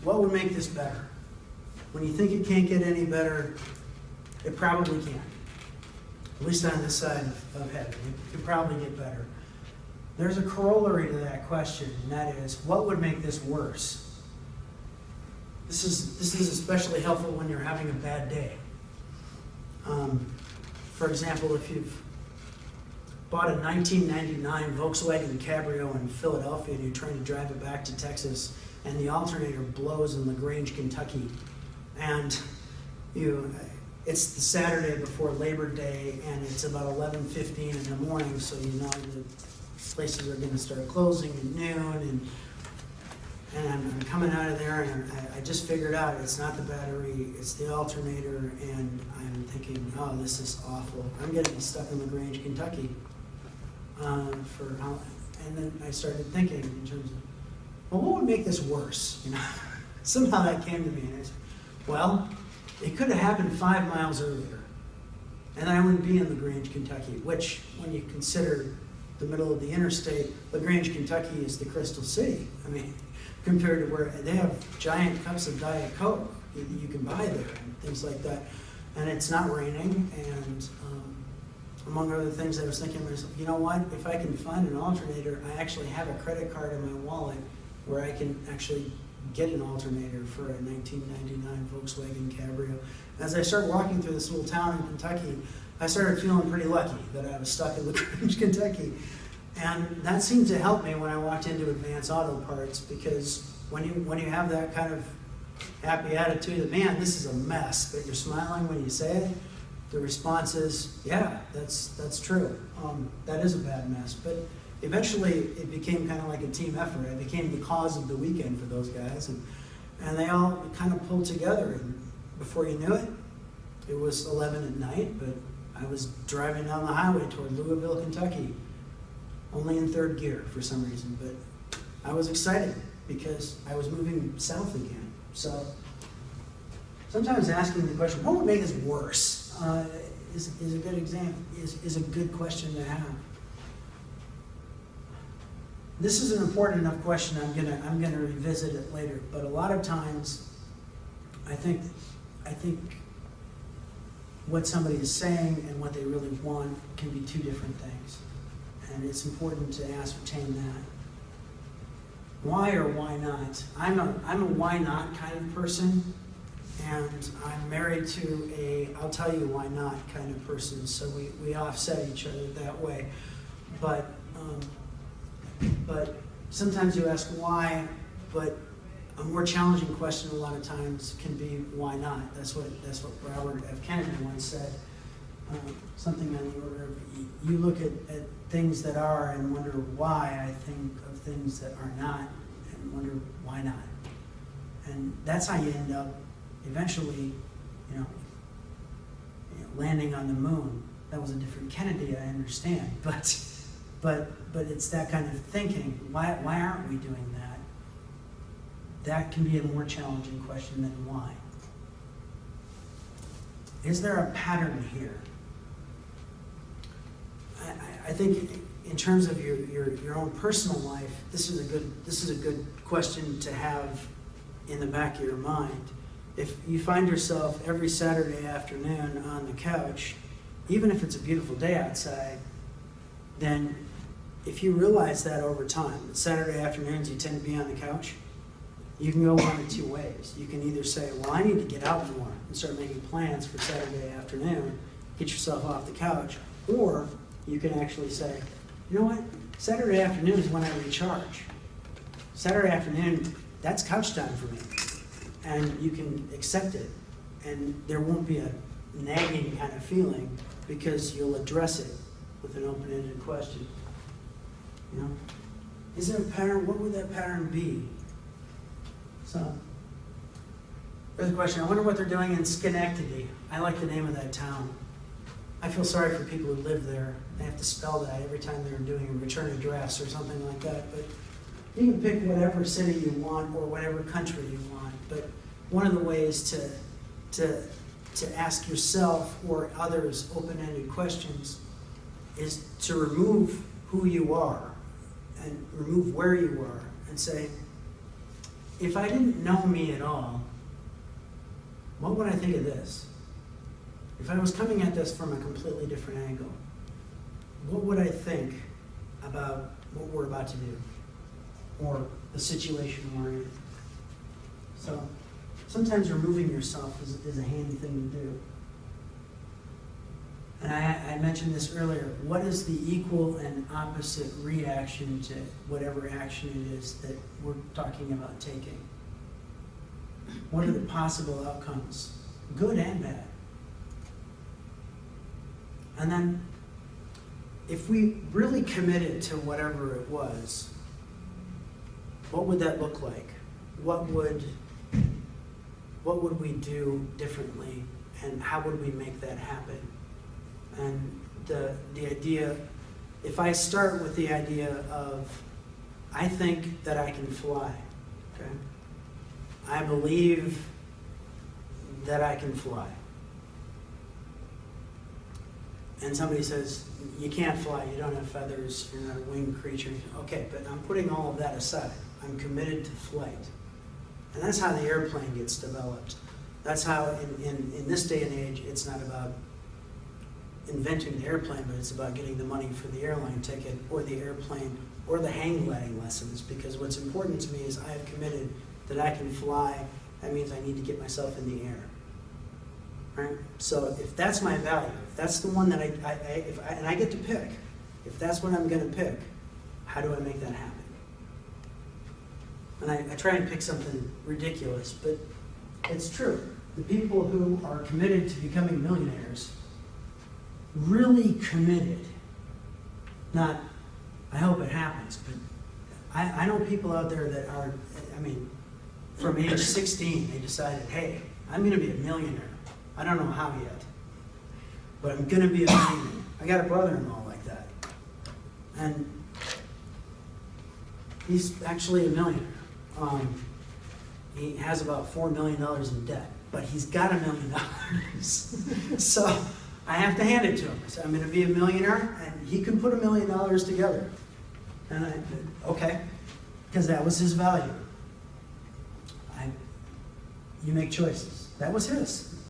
what would make this better? When you think it can't get any better, it probably can. At least on this side of heaven, it could probably get better. There's a corollary to that question, and that is, what would make this worse? This is especially helpful when you're having a bad day. For example, if you've bought a 1999 Volkswagen Cabrio in Philadelphia and you're trying to drive it back to Texas, and the alternator blows in LaGrange, Kentucky, and it's the Saturday before Labor Day, and it's about 11:15 in the morning, so you know the places are going to start closing at noon, and I'm coming out of there, and I just figured out it's not the battery, it's the alternator, and I'm thinking, oh, this is awful. I'm going to be stuck in LaGrange, Kentucky and then I started thinking in terms of, well, what would make this worse? Somehow that came to me, and I said, well, it could have happened 5 miles earlier, and I wouldn't be in LaGrange, Kentucky, which, when you consider the middle of the interstate, LaGrange, Kentucky is the Crystal City. I mean, compared to where they have giant cups of Diet Coke you can buy there and things like that. And it's not raining, and among other things, I was thinking to myself, you know what, if I can find an alternator, I actually have a credit card in my wallet where I can actually get an alternator for a 1999 Volkswagen Cabrio. As I started walking through this little town in Kentucky, I started feeling pretty lucky that I was stuck in LaGrange, Kentucky. And that seemed to help me when I walked into Advance Auto Parts, because when you have that kind of happy attitude of, man, this is a mess, but you're smiling when you say it, the response is, yeah, that's true. That is a bad mess. But eventually it became kind of like a team effort. I became the cause of the weekend for those guys, and they all kind of pulled together. And before you knew it, it was 11 at night, but I was driving down the highway toward Louisville, Kentucky, only in third gear for some reason. But I was excited because I was moving south again. So sometimes asking the question, what would make this worse, is a good example, is a good question to have. This is an important enough question. I'm gonna revisit it later. But a lot of times, I think what somebody is saying and what they really want can be two different things, and it's important to ascertain that. Why or why not? I'm a why not kind of person, and I'm married to a I'll tell you why not kind of person. So we offset each other that way. But sometimes you ask why, but a more challenging question a lot of times can be why not. That's what Robert F. Kennedy once said. Something on the order of, you look at things that are and wonder why. I think of things that are not and wonder why not. And that's how you end up eventually, landing on the moon. That was a different Kennedy, I understand, but it's that kind of thinking. Why aren't we doing that? That can be a more challenging question than why. Is there a pattern here? I think in terms of your own personal life, this is a good question to have in the back of your mind. If you find yourself every Saturday afternoon on the couch, even if it's a beautiful day outside, then if you realize that over time, that Saturday afternoons you tend to be on the couch, you can go one of two ways. You can either say, well, I need to get out more and start making plans for Saturday afternoon, get yourself off the couch, or you can actually say, you know what, Saturday afternoon is when I recharge. Saturday afternoon, that's couch time for me. And you can accept it, and there won't be a nagging kind of feeling because you'll address it with an open-ended question. Is there a pattern? What would that pattern be? So, there's a question. I wonder what they're doing in Schenectady. I like the name of that town. I feel sorry for people who live there. They have to spell that every time they're doing a return address or something like that. But you can pick whatever city you want or whatever country you want. But one of the ways to ask yourself or others open-ended questions is to remove who you are and remove where you are and say, if I didn't know me at all, what would I think of this? If I was coming at this from a completely different angle, what would I think about what we're about to do or the situation we're in? So sometimes removing yourself is a handy thing to do. And I mentioned this earlier. What is the equal and opposite reaction to whatever action it is that we're talking about taking? What are the possible outcomes, good and bad? And then, if we really committed to whatever it was, what would that look like? What would we do differently, and how would we make that happen? And the idea, if I start with the idea of, I think that I can fly, okay? I believe that I can fly. And somebody says, you can't fly, you don't have feathers, you're not a winged creature. Okay, but I'm putting all of that aside. I'm committed to flight. And that's how the airplane gets developed. That's how, in this day and age, it's not about inventing the airplane, but it's about getting the money for the airline ticket or the airplane or the hang gliding lessons. Because what's important to me is I have committed that I can fly. That means I need to get myself in the air. Right? So if that's my value, if that's the one that and I get to pick, if that's what I'm going to pick, how do I make that happen? And I try and pick something ridiculous, but it's true. The people who are committed to becoming millionaires, really committed, not, I hope it happens, but I know people out there that are, from age 16, they decided, hey, I'm going to be a millionaire. I don't know how yet, but I'm going to be a millionaire. I got a brother-in-law like that, and he's actually a millionaire. He has about $4 million in debt, but he's got $1 million. So I have to hand it to him. I said, I'm going to be a millionaire, and he can put $1 million together. And okay, because that was his value. You make choices. That was his.